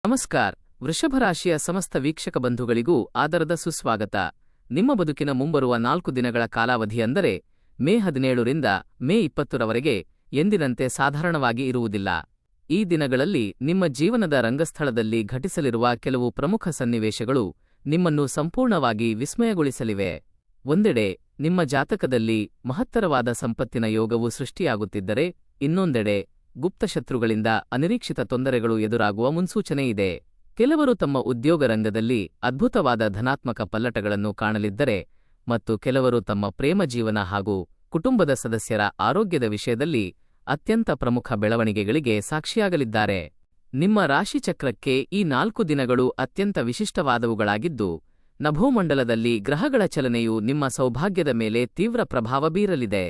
ನಮಸ್ಕಾರ. ವೃಷಭರಾಶಿಯ ಸಮಸ್ತ ವೀಕ್ಷಕ ಬಂಧುಗಳಿಗೂ ಆದರದ ಸುಸ್ವಾಗತ. ನಿಮ್ಮ ಬದುಕಿನ ಮುಂಬರುವ 4 ದಿನಗಳ ಕಾಲಾವಧಿ ಅಂದರೆ ಮೇ 17 ರಿಂದ ಮೇ 20 ರವರೆಗೆ ಎಂದಿನಂತೆ ಸಾಧಾರಣವಾಗಿ ಇರುವುದಿಲ್ಲ. ಈ ದಿನಗಳಲ್ಲಿ ನಿಮ್ಮ ಜೀವನದ ರಂಗಸ್ಥಳದಲ್ಲಿ ಘಟಿಸಲಿರುವ ಕೆಲವು ಪ್ರಮುಖ ಸನ್ನಿವೇಶಗಳು ನಿಮ್ಮನ್ನು ಸಂಪೂರ್ಣವಾಗಿ ವಿಸ್ಮಯಗೊಳಿಸಲಿವೆ. ಒಂದೆಡೆ ನಿಮ್ಮ ಜಾತಕದಲ್ಲಿ ಮಹತ್ತರವಾದ ಸಂಪತ್ತಿನ ಯೋಗವು ಸೃಷ್ಟಿಯಾಗುತ್ತಿದ್ದರೆ, ಇನ್ನೊಂದೆಡೆ ಗುಪ್ತಶತ್ರುಗಳಿಂದ ಅನಿರೀಕ್ಷಿತ ತೊಂದರೆಗಳು ಎದುರಾಗುವ ಮುನ್ಸೂಚನೆ ಇದೆ. ಕೆಲವರು ತಮ್ಮ ಉದ್ಯೋಗ ರಂಗದಲ್ಲಿ ಅದ್ಭುತವಾದ ಧನಾತ್ಮಕ ಪಲ್ಲಟಗಳನ್ನು ಕಾಣಲಿದ್ದರೆ, ಮತ್ತು ಕೆಲವರು ತಮ್ಮ ಪ್ರೇಮ ಜೀವನ ಹಾಗೂ ಕುಟುಂಬದ ಸದಸ್ಯರ ಆರೋಗ್ಯದ ವಿಷಯದಲ್ಲಿ ಅತ್ಯಂತ ಪ್ರಮುಖ ಬೆಳವಣಿಗೆಗಳಿಗೆ ಸಾಕ್ಷಿಯಾಗಲಿದ್ದಾರೆ. ನಿಮ್ಮ ರಾಶಿಚಕ್ರಕ್ಕೆ ಈ 4 ದಿನಗಳು ಅತ್ಯಂತ ವಿಶಿಷ್ಟವಾದವುಗಳಾಗಿದ್ದು, ನಭೋಮಂಡಲದಲ್ಲಿ ಗ್ರಹಗಳ ಚಲನೆಯು ನಿಮ್ಮ ಸೌಭಾಗ್ಯದ ಮೇಲೆ ತೀವ್ರ ಪ್ರಭಾವ ಬೀರಲಿದೆ.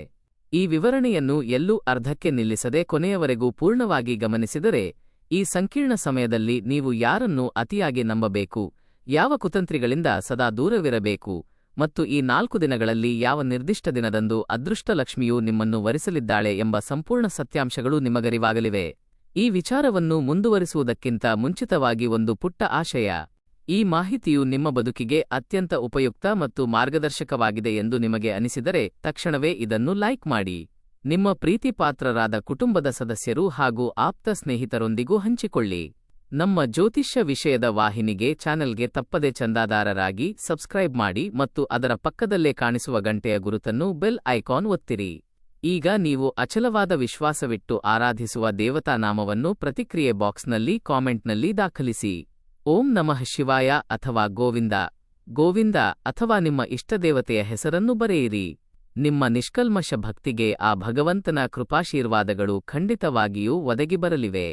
ಈ ವಿವರಣೆಯನ್ನು ಎಲ್ಲೂ ಅರ್ಧಕ್ಕೆ ನಿಲ್ಲಿಸದೆ ಕೊನೆಯವರೆಗೂ ಪೂರ್ಣವಾಗಿ ಗಮನಿಸಿದರೆ, ಈ ಸಂಕೀರ್ಣ ಸಮಯದಲ್ಲಿ ನೀವು ಯಾರನ್ನು ಅತಿಯಾಗಿ ನಂಬಬೇಕು, ಯಾವ ಕುತಂತ್ರಿಗಳಿಂದ ಸದಾ ದೂರವಿರಬೇಕು, ಮತ್ತು ಈ 4 ದಿನಗಳಲ್ಲಿ ಯಾವ ನಿರ್ದಿಷ್ಟ ದಿನದಂದು ಅದೃಷ್ಟಲಕ್ಷ್ಮಿಯು ನಿಮ್ಮನ್ನು ವರಿಸಲಿದ್ದಾಳೆ ಎಂಬ ಸಂಪೂರ್ಣ ಸತ್ಯಾಂಶಗಳು ನಿಮಗರಿವಾಗಲಿವೆ. ಈ ವಿಚಾರವನ್ನು ಮುಂದುವರಿಸುವುದಕ್ಕಿಂತ ಮುಂಚಿತವಾಗಿ ಒಂದು ಪುಟ್ಟ ಆಶಯ. ಈ ಮಾಹಿತಿಯು ನಿಮ್ಮ ಬದುಕಿಗೆ ಅತ್ಯಂತ ಉಪಯುಕ್ತ ಮತ್ತು ಮಾರ್ಗದರ್ಶಕವಾಗಿದೆ ಎಂದು ನಿಮಗೆ ಅನಿಸಿದರೆ ತಕ್ಷಣವೇ ಇದನ್ನು ಲೈಕ್ ಮಾಡಿ. ನಿಮ್ಮ ಪ್ರೀತಿಪಾತ್ರರಾದ ಕುಟುಂಬದ ಸದಸ್ಯರು ಹಾಗೂ ಆಪ್ತ ಸ್ನೇಹಿತರೊಂದಿಗೂ ಹಂಚಿಕೊಳ್ಳಿ. ನಮ್ಮ ಜ್ಯೋತಿಷ್ಯ ವಿಷಯದ ವಾಹಿನಿಗೆ ಚಾನೆಲ್ಗೆ ತಪ್ಪದೆ ಚಂದಾದಾರರಾಗಿ ಸಬ್ಸ್ಕ್ರೈಬ್ ಮಾಡಿ ಮತ್ತು ಅದರ ಪಕ್ಕದಲ್ಲೇ ಕಾಣಿಸುವ ಗಂಟೆಯ ಗುರುತನ್ನು ಬೆಲ್ ಐಕಾನ್ ಒತ್ತಿರಿ. ಈಗ ನೀವು ಅಚಲವಾದ ವಿಶ್ವಾಸವಿಟ್ಟು ಆರಾಧಿಸುವ ದೇವತಾ ನಾಮವನ್ನು ಪ್ರತಿಕ್ರಿಯೆ ಬಾಕ್ಸ್ನಲ್ಲಿ ಕಾಮೆಂಟ್ನಲ್ಲಿ ದಾಖಲಿಸಿ. ಓಂ ನಮಃ ಶಿವಾಯ ಅಥವಾ ಗೋವಿಂದ ಗೋವಿಂದ ಅಥವಾ ನಿಮ್ಮ ಇಷ್ಟದೇವತೆಯ ಹೆಸರನ್ನು ಬರೆಯಿರಿ. ನಿಮ್ಮ ನಿಷ್ಕಲ್ಮಶ ಭಕ್ತಿಗೆ ಆ ಭಗವಂತನ ಕೃಪಾಶೀರ್ವಾದಗಳು ಖಂಡಿತವಾಗಿಯೂ ಒದಗಿ ಬರಲಿವೆ.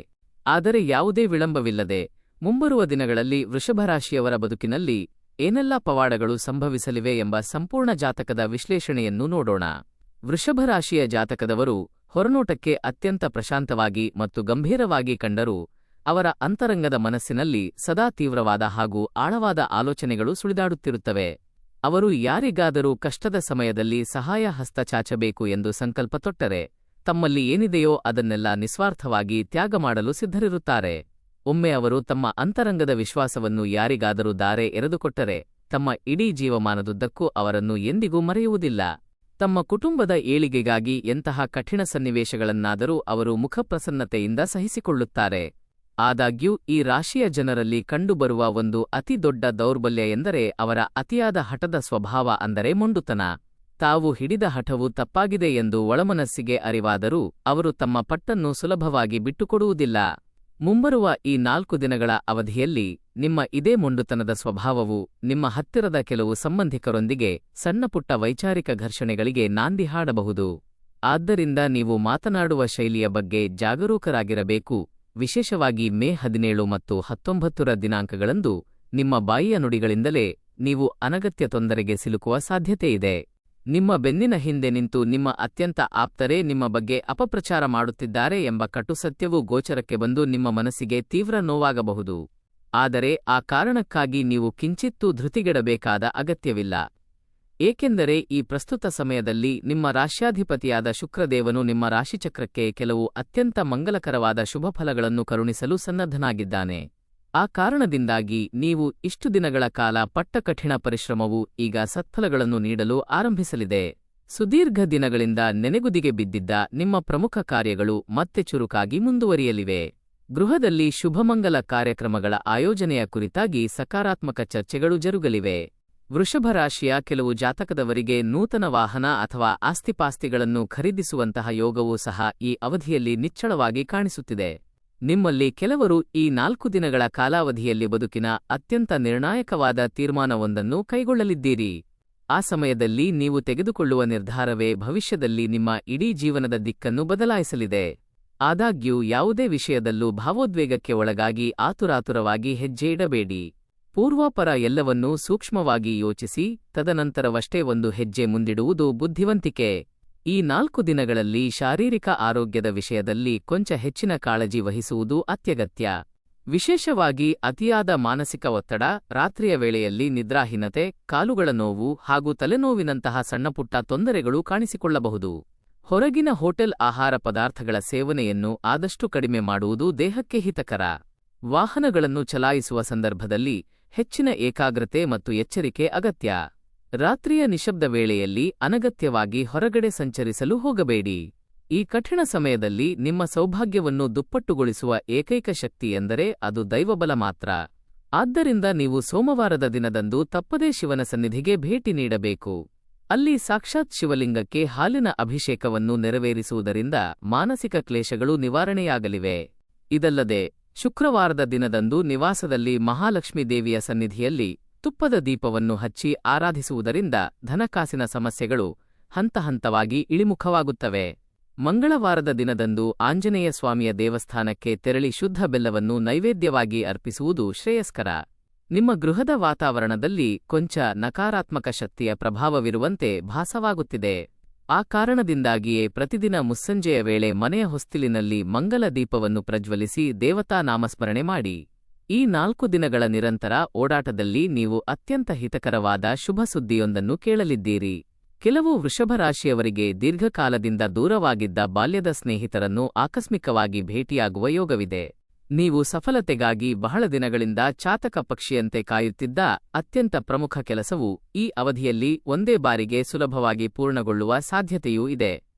ಆದರೆ ಯಾವುದೇ ವಿಳಂಬವಿಲ್ಲದೆ ಮುಂಬರುವ ದಿನಗಳಲ್ಲಿ ವೃಷಭರಾಶಿಯವರ ಬದುಕಿನಲ್ಲಿ ಏನೆಲ್ಲಾ ಪವಾಡಗಳು ಸಂಭವಿಸಲಿವೆ ಎಂಬ ಸಂಪೂರ್ಣ ಜಾತಕದ ವಿಶ್ಲೇಷಣೆಯನ್ನು ನೋಡೋಣ. ವೃಷಭರಾಶಿಯ ಜಾತಕದವರು ಹೊರನೋಟಕ್ಕೆ ಅತ್ಯಂತ ಪ್ರಶಾಂತವಾಗಿ ಮತ್ತು ಗಂಭೀರವಾಗಿ ಕಂಡರೂ, ಅವರ ಅಂತರಂಗದ ಮನಸ್ಸಿನಲ್ಲಿ ಸದಾ ತೀವ್ರವಾದ ಹಾಗೂ ಆಳವಾದ ಆಲೋಚನೆಗಳು ಸುಳಿದಾಡುತ್ತಿರುತ್ತವೆ. ಅವರು ಯಾರಿಗಾದರೂ ಕಷ್ಟದ ಸಮಯದಲ್ಲಿ ಸಹಾಯ ಹಸ್ತ ಚಾಚಬೇಕು ಎಂದು ಸಂಕಲ್ಪ ತೊಟ್ಟರೆ, ತಮ್ಮಲ್ಲಿ ಏನಿದೆಯೋ ಅದನ್ನೆಲ್ಲ ನಿಸ್ವಾರ್ಥವಾಗಿ ತ್ಯಾಗ ಮಾಡಲು ಸಿದ್ಧರಿರುತ್ತಾರೆ. ಒಮ್ಮೆ ಅವರು ತಮ್ಮ ಅಂತರಂಗದ ವಿಶ್ವಾಸವನ್ನು ಯಾರಿಗಾದರೂ ದಾರೆ ಎರೆದುಕೊಟ್ಟರೆ, ತಮ್ಮ ಇಡೀ ಜೀವಮಾನದುದ್ದಕ್ಕೂ ಅವರನ್ನು ಎಂದಿಗೂ ಮರೆಯುವುದಿಲ್ಲ. ತಮ್ಮ ಕುಟುಂಬದ ಏಳಿಗೆಗಾಗಿ ಎಂತಹ ಕಠಿಣ ಸನ್ನಿವೇಶಗಳನ್ನಾದರೂ ಅವರು ಮುಖಪ್ರಸನ್ನತೆಯಿಂದ ಸಹಿಸಿಕೊಳ್ಳುತ್ತಾರೆ. ಆದಾಗ್ಯೂ ಈ ರಾಶಿಯ ಜನರಲ್ಲಿ ಕಂಡುಬರುವ ಒಂದು ಅತಿ ದೊಡ್ಡ ದೌರ್ಬಲ್ಯ ಎಂದರೆ ಅವರ ಅತಿಯಾದ ಹಠದ ಸ್ವಭಾವ, ಅಂದರೆ ಮೊಂಡುತನ. ತಾವು ಹಿಡಿದ ಹಠವು ತಪ್ಪಾಗಿದೆ ಎಂದು ಒಳಮನಸ್ಸಿಗೆ ಅರಿವಾದರೂ ಅವರು ತಮ್ಮ ಪಟ್ಟನ್ನು ಸುಲಭವಾಗಿ ಬಿಟ್ಟುಕೊಡುವುದಿಲ್ಲ. ಮುಂಬರುವ ಈ 4 ದಿನಗಳ ಅವಧಿಯಲ್ಲಿ ನಿಮ್ಮ ಇದೇ ಮೊಂಡುತನದ ಸ್ವಭಾವವು ನಿಮ್ಮ ಹತ್ತಿರದ ಕೆಲವು ಸಂಬಂಧಿಕರೊಂದಿಗೆ ಸಣ್ಣಪುಟ್ಟ ವೈಚಾರಿಕ ಘರ್ಷಣೆಗಳಿಗೆ ನಾಂದಿ ಹಾಡಬಹುದು. ಆದ್ದರಿಂದ ನೀವು ಮಾತನಾಡುವ ಶೈಲಿಯ ಬಗ್ಗೆ ಜಾಗರೂಕರಾಗಿರಬೇಕು. ವಿಶೇಷವಾಗಿ ಮೇ 17 ಮತ್ತು 19 ದಿನಾಂಕಗಳಂದು ನಿಮ್ಮ ಬಾಯಿಯ ನುಡಿಗಳಿಂದಲೇ ನೀವು ಅನಗತ್ಯ ತೊಂದರೆಗೆ ಸಿಲುಕುವ ಸಾಧ್ಯತೆಯಿದೆ. ನಿಮ್ಮ ಬೆನ್ನಿನ ಹಿಂದೆ ನಿಂತು ನಿಮ್ಮ ಅತ್ಯಂತ ಆಪ್ತರೇ ನಿಮ್ಮ ಬಗ್ಗೆ ಅಪಪ್ರಚಾರ ಮಾಡುತ್ತಿದ್ದಾರೆ ಎಂಬ ಕಟು ಸತ್ಯವೂ ಗೋಚರಕ್ಕೆ ಬಂದು ನಿಮ್ಮ ಮನಸ್ಸಿಗೆ ತೀವ್ರ ನೋವಾಗಬಹುದು. ಆದರೆ ಆ ಕಾರಣಕ್ಕಾಗಿ ನೀವು ಕಿಂಚಿತ್ತೂ ಧೃತಿಗೆಡಬೇಕಾದ ಅಗತ್ಯವಿಲ್ಲ. ಏಕೆಂದರೆ ಈ ಪ್ರಸ್ತುತ ಸಮಯದಲ್ಲಿ ನಿಮ್ಮ ರಾಶ್ಯಾಧಿಪತಿಯಾದ ಶುಕ್ರದೇವನು ನಿಮ್ಮ ರಾಶಿಚಕ್ರಕ್ಕೆ ಕೆಲವು ಅತ್ಯಂತ ಮಂಗಲಕರವಾದ ಶುಭಫಲಗಳನ್ನು ಕರುಣಿಸಲು ಸನ್ನದ್ಧನಾಗಿದ್ದಾನೆ. ಆ ಕಾರಣದಿಂದಾಗಿ ನೀವು ಇಷ್ಟು ದಿನಗಳ ಕಾಲ ಪಟ್ಟ ಕಠಿಣ ಪರಿಶ್ರಮವು ಈಗ ಸತ್ಫಲಗಳನ್ನು ನೀಡಲು ಆರಂಭಿಸಲಿದೆ. ಸುದೀರ್ಘ ದಿನಗಳಿಂದ ನೆನೆಗುದಿಗೆ ಬಿದ್ದಿದ್ದ ನಿಮ್ಮ ಪ್ರಮುಖ ಕಾರ್ಯಗಳು ಮತ್ತೆ ಚುರುಕಾಗಿ ಮುಂದುವರಿಯಲಿವೆ. ಗೃಹದಲ್ಲಿ ಶುಭಮಂಗಲ ಕಾರ್ಯಕ್ರಮಗಳ ಆಯೋಜನೆಯ ಕುರಿತಾಗಿ ಸಕಾರಾತ್ಮಕ ಚರ್ಚೆಗಳು ಜರುಗಲಿವೆ. ವೃಷಭರಾಶಿಯ ಕೆಲವು ಜಾತಕದವರಿಗೆ ನೂತನ ವಾಹನ ಅಥವಾ ಆಸ್ತಿಪಾಸ್ತಿಗಳನ್ನು ಖರೀದಿಸುವಂತಹ ಯೋಗವೂ ಸಹ ಈ ಅವಧಿಯಲ್ಲಿ ನಿಚ್ಚಳವಾಗಿ ಕಾಣಿಸುತ್ತಿದೆ. ನಿಮ್ಮಲ್ಲಿ ಕೆಲವರು ಈ 4 ದಿನಗಳ ಕಾಲಾವಧಿಯಲ್ಲಿ ಬದುಕಿನ ಅತ್ಯಂತ ನಿರ್ಣಾಯಕವಾದ ತೀರ್ಮಾನವೊಂದನ್ನು ಕೈಗೊಳ್ಳಲಿದ್ದೀರಿ. ಆ ಸಮಯದಲ್ಲಿ ನೀವು ತೆಗೆದುಕೊಳ್ಳುವ ನಿರ್ಧಾರವೇ ಭವಿಷ್ಯದಲ್ಲಿ ನಿಮ್ಮ ಇಡೀ ಜೀವನದ ದಿಕ್ಕನ್ನು ಬದಲಾಯಿಸಲಿದೆ. ಆದಾಗ್ಯೂ ಯಾವುದೇ ವಿಷಯದಲ್ಲೂ ಭಾವೋದ್ವೇಗಕ್ಕೆ ಒಳಗಾಗಿ ಆತುರಾತುರವಾಗಿ ಹೆಜ್ಜೆ ಇಡಬೇಡಿ. ಪೂರ್ವಾಪರ ಎಲ್ಲವನ್ನೂ ಸೂಕ್ಷ್ಮವಾಗಿ ಯೋಚಿಸಿ ತದನಂತರವಷ್ಟೇ ಒಂದು ಹೆಜ್ಜೆ ಮುಂದಿಡುವುದು ಬುದ್ಧಿವಂತಿಕೆ. ಈ 4 ದಿನಗಳಲ್ಲಿ ಶಾರೀರಿಕ ಆರೋಗ್ಯದ ವಿಷಯದಲ್ಲಿ ಕೊಂಚ ಹೆಚ್ಚಿನ ಕಾಳಜಿ ವಹಿಸುವುದು ಅತ್ಯಗತ್ಯ. ವಿಶೇಷವಾಗಿ ಅತಿಯಾದ ಮಾನಸಿಕ ಒತ್ತಡ, ರಾತ್ರಿಯ ವೇಳೆಯಲ್ಲಿ ನಿದ್ರಾಹೀನತೆ, ಕಾಲುಗಳ ನೋವು ಹಾಗೂ ತಲೆನೋವಿನಂತಹ ಸಣ್ಣಪುಟ್ಟ ತೊಂದರೆಗಳು ಕಾಣಿಸಿಕೊಳ್ಳಬಹುದು. ಹೊರಗಿನ ಹೋಟೆಲ್ ಆಹಾರ ಪದಾರ್ಥಗಳ ಸೇವನೆಯನ್ನು ಆದಷ್ಟು ಕಡಿಮೆ ಮಾಡುವುದು ದೇಹಕ್ಕೆ ಹಿತಕರ. ವಾಹನಗಳನ್ನು ಚಲಾಯಿಸುವ ಸಂದರ್ಭದಲ್ಲಿ ಹೆಚ್ಚಿನ ಏಕಾಗ್ರತೆ ಮತ್ತು ಎಚ್ಚರಿಕೆ ಅಗತ್ಯ. ರಾತ್ರಿಯ ನಿಶ್ಶಬ್ದ ವೇಳೆಯಲ್ಲಿ ಅನಗತ್ಯವಾಗಿ ಹೊರಗಡೆ ಸಂಚರಿಸಲು ಹೋಗಬೇಡಿ. ಈ ಕಠಿಣ ಸಮಯದಲ್ಲಿ ನಿಮ್ಮ ಸೌಭಾಗ್ಯವನ್ನು ದುಪ್ಪಟ್ಟುಗೊಳಿಸುವ ಏಕೈಕ ಶಕ್ತಿ ಎಂದರೆ ಅದು ದೈವಬಲ ಮಾತ್ರ. ಆದ್ದರಿಂದ ನೀವು ಸೋಮವಾರದ ದಿನದಂದು ತಪ್ಪದೇ ಶಿವನ ಸನ್ನಿಧಿಗೆ ಭೇಟಿ ನೀಡಬೇಕು. ಅಲ್ಲಿ ಸಾಕ್ಷಾತ್ ಶಿವಲಿಂಗಕ್ಕೆ ಹಾಲಿನ ಅಭಿಷೇಕವನ್ನು ನೆರವೇರಿಸುವುದರಿಂದ ಮಾನಸಿಕ ಕ್ಲೇಶಗಳು ನಿವಾರಣೆಯಾಗಲಿವೆ. ಇದಲ್ಲದೆ ಶುಕ್ರವಾರದ ದಿನದಂದು ನಿವಾಸದಲ್ಲಿ ಮಹಾಲಕ್ಷ್ಮೀ ದೇವಿಯ ಸನ್ನಿಧಿಯಲ್ಲಿ ತುಪ್ಪದ ದೀಪವನ್ನು ಹಚ್ಚಿ ಆರಾಧಿಸುವುದರಿಂದ ಧನಕಾಸಿನ ಸಮಸ್ಯೆಗಳು ಹಂತಹಂತವಾಗಿ ಇಳಿಮುಖವಾಗುತ್ತವೆ. ಮಂಗಳವಾರದ ದಿನದಂದು ಆಂಜನೇಯ ಸ್ವಾಮಿಯ ದೇವಸ್ಥಾನಕ್ಕೆ ತೆರಳಿ ಶುದ್ಧ ಬೆಲ್ಲವನ್ನು ನೈವೇದ್ಯವಾಗಿ ಅರ್ಪಿಸುವುದು ಶ್ರೇಯಸ್ಕರ. ನಿಮ್ಮ ಗೃಹದ ವಾತಾವರಣದಲ್ಲಿ ಕೊಂಚ ನಕಾರಾತ್ಮಕ ಶಕ್ತಿಯ ಪ್ರಭಾವವಿರುವಂತೆ ಭಾಸವಾಗುತ್ತಿದೆ. ಆ ಕಾರಣದಿಂದಾಗಿಯೇ ಪ್ರತಿದಿನ ಮುಸ್ಸಂಜೆಯ ವೇಳೆ ಮನೆಯ ಹೊಸ್ತಿಲಿನಲ್ಲಿ ಮಂಗಲ ದೀಪವನ್ನು ಪ್ರಜ್ವಲಿಸಿ ದೇವತಾ ನಾಮಸ್ಮರಣೆ ಮಾಡಿ. ಈ 4 ದಿನಗಳ ನಿರಂತರ ಓಡಾಟದಲ್ಲಿ ನೀವು ಅತ್ಯಂತ ಹಿತಕರವಾದ ಶುಭ ಸುದ್ದಿಯೊಂದನ್ನು ಕೇಳಲಿದ್ದೀರಿ. ಕೆಲವು ವೃಷಭರಾಶಿಯವರಿಗೆ ದೀರ್ಘಕಾಲದಿಂದ ದೂರವಾಗಿದ್ದ ಬಾಲ್ಯದ ಸ್ನೇಹಿತರನ್ನು ಆಕಸ್ಮಿಕವಾಗಿ ಭೇಟಿಯಾಗುವ ಯೋಗವಿದೆ. ನೀವು ಸಫಲತೆಗಾಗಿ ಬಹಳ ದಿನಗಳಿಂದ ಚಾತಕ ಪಕ್ಷಿಯಂತೆ ಕಾಯುತ್ತಿದ್ದ ಅತ್ಯಂತ ಪ್ರಮುಖ ಕೆಲಸವು ಈ ಅವಧಿಯಲ್ಲಿ ಒಂದೇ ಬಾರಿಗೆ ಸುಲಭವಾಗಿ ಪೂರ್ಣಗೊಳ್ಳುವ ಸಾಧ್ಯತೆಯೂ ಇದೆ.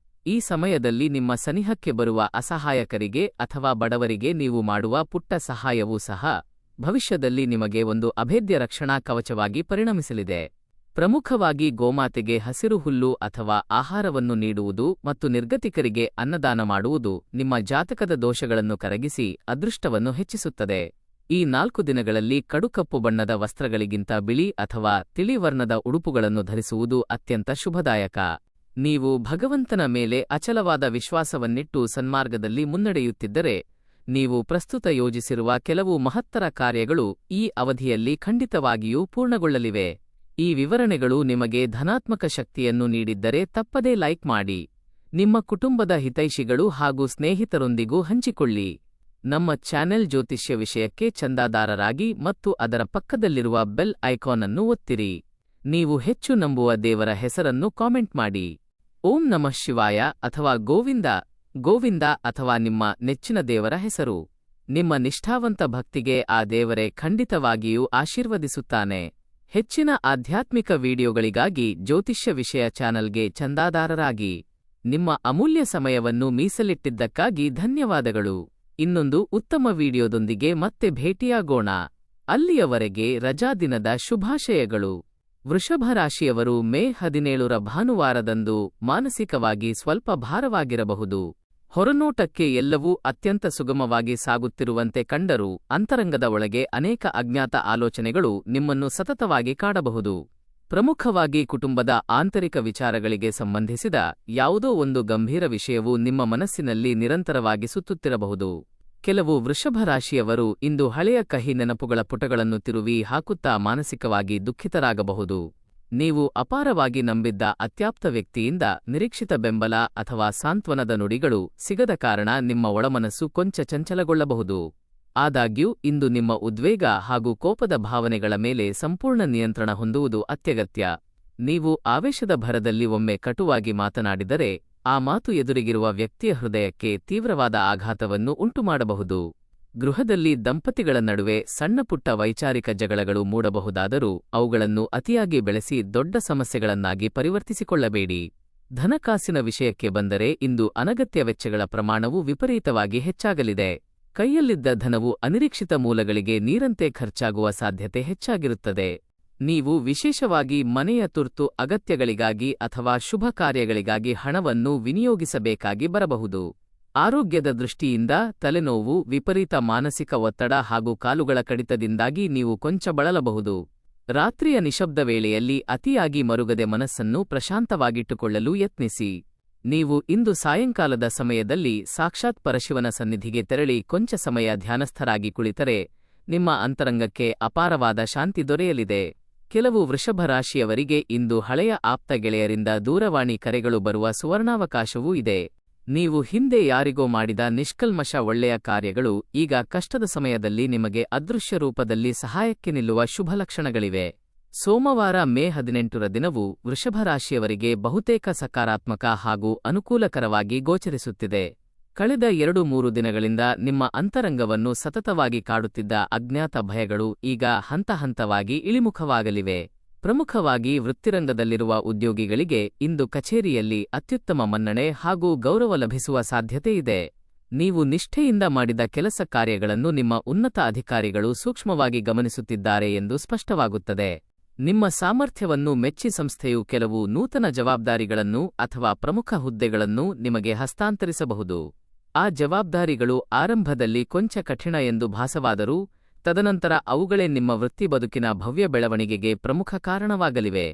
ಈ ಸಮಯದಲ್ಲಿ ನಿಮ್ಮ ಸನಿಹಕ್ಕೆ ಬರುವ ಅಸಹಾಯಕರಿಗೆ ಅಥವಾ ಬಡವರಿಗೆ ನೀವು ಮಾಡುವ ಪುಟ್ಟ ಸಹಾಯವೂ ಸಹ ಭವಿಷ್ಯದಲ್ಲಿ ನಿಮಗೆ ಒಂದು ಅಭೇದ್ಯ ರಕ್ಷಣಾ ಕವಚವಾಗಿ ಪರಿಣಮಿಸಲಿದೆ. ಪ್ರಮುಖವಾಗಿ ಗೋಮಾತೆಗೆ ಹಸಿರು ಹುಲ್ಲು ಅಥವಾ ಆಹಾರವನ್ನು ನೀಡುವುದು ಮತ್ತು ನಿರ್ಗತಿಕರಿಗೆ ಅನ್ನದಾನ ಮಾಡುವುದು ನಿಮ್ಮ ಜಾತಕದ ದೋಷಗಳನ್ನು ಕರಗಿಸಿ ಅದೃಷ್ಟವನ್ನು ಹೆಚ್ಚಿಸುತ್ತದೆ. ಈ 4 ದಿನಗಳಲ್ಲಿ ಕಡುಕಪ್ಪು ಬಣ್ಣದ ವಸ್ತ್ರಗಳಿಗಿಂತ ಬಿಳಿ ಅಥವಾ ತಿಳಿ ವರ್ಣದ ಉಡುಪುಗಳನ್ನು ಧರಿಸುವುದು ಅತ್ಯಂತ ಶುಭದಾಯಕ. ನೀವು ಭಗವಂತನ ಮೇಲೆ ಅಚಲವಾದ ವಿಶ್ವಾಸವನ್ನಿಟ್ಟು ಸನ್ಮಾರ್ಗದಲ್ಲಿ ಮುನ್ನಡೆಯುತ್ತಿದ್ದರೆ ನೀವು ಪ್ರಸ್ತುತ ಯೋಜಿಸಿರುವ ಕೆಲವು ಮಹತ್ತರ ಕಾರ್ಯಗಳು ಈ ಅವಧಿಯಲ್ಲಿ ಖಂಡಿತವಾಗಿಯೂ ಪೂರ್ಣಗೊಳ್ಳಲಿವೆ. ಈ ವಿವರಣೆಗಳು ನಿಮಗೆ ಧನಾತ್ಮಕ ಶಕ್ತಿಯನ್ನು ನೀಡಿದ್ದರೆ ತಪ್ಪದೇ ಲೈಕ್ ಮಾಡಿ. ನಿಮ್ಮ ಕುಟುಂಬದ ಹಿತೈಷಿಗಳು ಹಾಗೂ ಸ್ನೇಹಿತರೊಂದಿಗೂ ಹಂಚಿಕೊಳ್ಳಿ. ನಮ್ಮ ಚಾನೆಲ್ ಜ್ಯೋತಿಷ್ಯ ವಿಷಯಕ್ಕೆ ಚಂದಾದಾರರಾಗಿ ಮತ್ತು ಅದರ ಪಕ್ಕದಲ್ಲಿರುವ ಬೆಲ್ ಐಕಾನ್ ಅನ್ನು ಒತ್ತಿರಿ. ನೀವು ಹೆಚ್ಚು ನಂಬುವ ದೇವರ ಹೆಸರನ್ನು ಕಾಮೆಂಟ್ ಮಾಡಿ. ಓಂ ನಮಃ ಶಿವಾಯ ಅಥವಾ ಗೋವಿಂದ ಅಥವಾ ನಿಮ್ಮ ನೆಚ್ಚಿನ ದೇವರ ಹೆಸರು. ನಿಮ್ಮ ನಿಷ್ಠಾವಂತ ಭಕ್ತಿಗೆ ಆ ದೇವರೇ ಖಂಡಿತವಾಗಿಯೂ ಆಶೀರ್ವದಿಸುತ್ತಾನೆ. ಹೆಚ್ಚಿನ ಆಧ್ಯಾತ್ಮಿಕ ವಿಡಿಯೋಗಳಿಗಾಗಿ ಜ್ಯೋತಿಷ್ಯ ವಿಷಯ ಚಾನಲ್ಗೆ ಚಂದಾದಾರರಾಗಿ. ನಿಮ್ಮ ಅಮೂಲ್ಯ ಸಮಯವನ್ನು ಮೀಸಲಿಟ್ಟಿದ್ದಕ್ಕಾಗಿ ಧನ್ಯವಾದಗಳು. ಇನ್ನೊಂದು ಉತ್ತಮ ವಿಡಿಯೋದೊಂದಿಗೆ ಮತ್ತೆ ಭೇಟಿಯಾಗೋಣ. ಅಲ್ಲಿಯವರೆಗೆ ರಜಾದಿನದ ಶುಭಾಶಯಗಳು. ವೃಷಭ ರಾಶಿಯವರು ಮೇ 17ರ ಭಾನುವಾರದಂದು ಮಾನಸಿಕವಾಗಿ ಸ್ವಲ್ಪ ಭಾರವಾಗಿರಬಹುದು. ಹೊರನೋಟಕ್ಕೆ ಎಲ್ಲವೂ ಅತ್ಯಂತ ಸುಗಮವಾಗಿ ಸಾಗುತ್ತಿರುವಂತೆ ಕಂಡರೂ ಅಂತರಂಗದ ಒಳಗೆ ಅನೇಕ ಅಜ್ಞಾತ ಆಲೋಚನೆಗಳು ನಿಮ್ಮನ್ನು ಸತತವಾಗಿ ಕಾಡಬಹುದು. ಪ್ರಮುಖವಾಗಿ ಕುಟುಂಬದ ಆಂತರಿಕ ವಿಚಾರಗಳಿಗೆ ಸಂಬಂಧಿಸಿದ ಯಾವುದೋ ಒಂದು ಗಂಭೀರ ವಿಷಯವು ನಿಮ್ಮ ಮನಸ್ಸಿನಲ್ಲಿ ನಿರಂತರವಾಗಿ ಸುತ್ತುತ್ತಿರಬಹುದು. ಕೆಲವು ವೃಷಭ ರಾಶಿಯವರು ಇಂದು ಹಳೆಯ ಕಹಿ ನೆನಪುಗಳ ಪುಟಗಳನ್ನು ತಿರುವಿ ಹಾಕುತ್ತಾ ಮಾನಸಿಕವಾಗಿ ದುಃಖಿತರಾಗಬಹುದು. ನೀವು ಅಪಾರವಾಗಿ ನಂಬಿದ್ದ ಅತ್ಯಾಪ್ತ ವ್ಯಕ್ತಿಯಿಂದ ನಿರೀಕ್ಷಿತ ಬೆಂಬಲ ಅಥವಾ ಸಾಂತ್ವನದ ನುಡಿಗಳು ಸಿಗದ ಕಾರಣ ನಿಮ್ಮ ಒಳಮನಸ್ಸು ಕೊಂಚ ಚಂಚಲಗೊಳ್ಳಬಹುದು. ಆದಾಗ್ಯೂ ಇಂದು ನಿಮ್ಮ ಉದ್ವೇಗ ಹಾಗೂ ಕೋಪದ ಭಾವನೆಗಳ ಮೇಲೆ ಸಂಪೂರ್ಣ ನಿಯಂತ್ರಣ ಹೊಂದುವುದು ಅತ್ಯಗತ್ಯ. ನೀವು ಆವೇಶದ ಭರದಲ್ಲಿ ಒಮ್ಮೆ ಕಟುವಾಗಿ ಮಾತನಾಡಿದರೆ ಆ ಮಾತು ಎದುರಿಗಿರುವ ವ್ಯಕ್ತಿಯ ಹೃದಯಕ್ಕೆ ತೀವ್ರವಾದ ಆಘಾತವನ್ನು ಉಂಟುಮಾಡಬಹುದು. ಗೃಹದಲ್ಲಿ ದಂಪತಿಗಳ ನಡುವೆ ಸಣ್ಣಪುಟ್ಟ ವೈಚಾರಿಕ ಜಗಳಗಳು ಮೂಡಬಹುದಾದರೂ ಅವುಗಳನ್ನು ಅತಿಯಾಗಿ ಬೆಳೆಸಿ ದೊಡ್ಡ ಸಮಸ್ಯೆಗಳನ್ನಾಗಿ ಪರಿವರ್ತಿಸಿಕೊಳ್ಳಬೇಡಿ. ಧನಕಾಸಿನ ವಿಷಯಕ್ಕೆ ಬಂದರೆ ಇಂದು ಅನಗತ್ಯ ವೆಚ್ಚಗಳ ಪ್ರಮಾಣವು ವಿಪರೀತವಾಗಿ ಹೆಚ್ಚಾಗಲಿದೆ. ಕೈಯಲ್ಲಿದ್ದ ಧನವು ಅನಿರೀಕ್ಷಿತ ಮೂಲಗಳಿಗೆ ನೀರಂತೆ ಖರ್ಚಾಗುವ ಸಾಧ್ಯತೆ ಹೆಚ್ಚಾಗಿರುತ್ತದೆ. ನೀವು ವಿಶೇಷವಾಗಿ ಮನೆಯ ತುರ್ತು ಅಗತ್ಯಗಳಿಗಾಗಿ ಅಥವಾ ಶುಭ ಕಾರ್ಯಗಳಿಗಾಗಿ ಹಣವನ್ನು ವಿನಿಯೋಗಿಸಬೇಕಾಗಿ ಬರಬಹುದು. ಆರೋಗ್ಯದ ದೃಷ್ಟಿಯಿಂದ ತಲೆನೋವು, ವಿಪರೀತ ಮಾನಸಿಕ ಒತ್ತಡ ಹಾಗೂ ಕಾಲುಗಳ ಕಡಿತದಿಂದಾಗಿ ನೀವು ಕೊಂಚ ಬಳಲಬಹುದು. ರಾತ್ರಿಯ ನಿಶ್ಶಬ್ದ ವೇಳೆಯಲ್ಲಿ ಅತಿಯಾಗಿ ಮರುಗದೆ ಮನಸ್ಸನ್ನು ಪ್ರಶಾಂತವಾಗಿಟ್ಟುಕೊಳ್ಳಲು ಯತ್ನಿಸಿ. ನೀವು ಇಂದು ಸಾಯಂಕಾಲದ ಸಮಯದಲ್ಲಿ ಸಾಕ್ಷಾತ್ ಪರಶಿವನ ಸನ್ನಿಧಿಗೆ ತೆರಳಿ ಕೊಂಚ ಸಮಯ ಧ್ಯಾನಸ್ಥರಾಗಿ ಕುಳಿತರೆ ನಿಮ್ಮ ಅಂತರಂಗಕ್ಕೆ ಅಪಾರವಾದ ಶಾಂತಿ ದೊರೆಯಲಿದೆ. ಕೆಲವು ವೃಷಭ ರಾಶಿಯವರಿಗೆ ಇಂದು ಹಳೆಯ ಆಪ್ತ ಗೆಳೆಯರಿಂದ ದೂರವಾಣಿ ಕರೆಗಳು ಬರುವ ಸುವರ್ಣಾವಕಾಶವೂ ಇದೆ. ನೀವು ಹಿಂದೆ ಯಾರಿಗೋ ಮಾಡಿದ ನಿಷ್ಕಲ್ಮಶ ಒಳ್ಳೆಯ ಕಾರ್ಯಗಳು ಈಗ ಕಷ್ಟದ ಸಮಯದಲ್ಲಿ ನಿಮಗೆ ಅದೃಶ್ಯ ರೂಪದಲ್ಲಿ ಸಹಾಯಕ್ಕೆ ನಿಲ್ಲುವ ಶುಭಲಕ್ಷಣಗಳಿವೆ. ಸೋಮವಾರ ಮೇ 18ರ ದಿನವು ವೃಷಭ ರಾಶಿಯವರಿಗೆ ಬಹುತೇಕ ಸಕಾರಾತ್ಮಕ ಹಾಗೂ ಅನುಕೂಲಕರವಾಗಿ ಗೋಚರಿಸುತ್ತಿದೆ. ಕಳೆದ 2-3 ದಿನಗಳಿಂದ ನಿಮ್ಮ ಅಂತರಂಗವನ್ನು ಸತತವಾಗಿ ಕಾಡುತ್ತಿದ್ದ ಅಜ್ಞಾತ ಭಯಗಳು ಈಗ ಹಂತಹಂತವಾಗಿ ಇಳಿಮುಖವಾಗಲಿವೆ. ಪ್ರಮುಖವಾಗಿ ವೃತ್ತಿರಂಗದಲ್ಲಿರುವ ಉದ್ಯೋಗಿಗಳಿಗೆ ಇಂದು ಕಚೇರಿಯಲ್ಲಿ ಅತ್ಯುತ್ತಮ ಮನ್ನಣೆ ಹಾಗೂ ಗೌರವ ಲಭಿಸುವ ಸಾಧ್ಯತೆಯಿದೆ. ನೀವು ನಿಷ್ಠೆಯಿಂದ ಮಾಡಿದ ಕೆಲಸ ಕಾರ್ಯಗಳನ್ನು ನಿಮ್ಮ ಉನ್ನತ ಅಧಿಕಾರಿಗಳು ಸೂಕ್ಷ್ಮವಾಗಿ ಗಮನಿಸುತ್ತಿದ್ದಾರೆ ಎಂದು ಸ್ಪಷ್ಟವಾಗುತ್ತದೆ. ನಿಮ್ಮ ಸಾಮರ್ಥ್ಯವನ್ನು ಮೆಚ್ಚಿ ಸಂಸ್ಥೆಯು ಕೆಲವು ನೂತನ ಜವಾಬ್ದಾರಿಗಳನ್ನು ಅಥವಾ ಪ್ರಮುಖ ಹುದ್ದೆಗಳನ್ನು ನಿಮಗೆ ಹಸ್ತಾಂತರಿಸಬಹುದು. ಆ ಜವಾಬ್ದಾರಿಗಳು ಆರಂಭದಲ್ಲಿ ಕೊಂಚ ಕಠಿಣ ಎಂದು ಭಾಸವಾದರೂ ತದನಂತರ ಅವುಗಳೇ ನಿಮ್ಮ ವೃತ್ತಿ ಬದುಕಿನ ಭವ್ಯ ಬೆಳವಣಿಗೆಗೆ ಪ್ರಮುಖ ಕಾರಣವಾಗಲಿವೆ.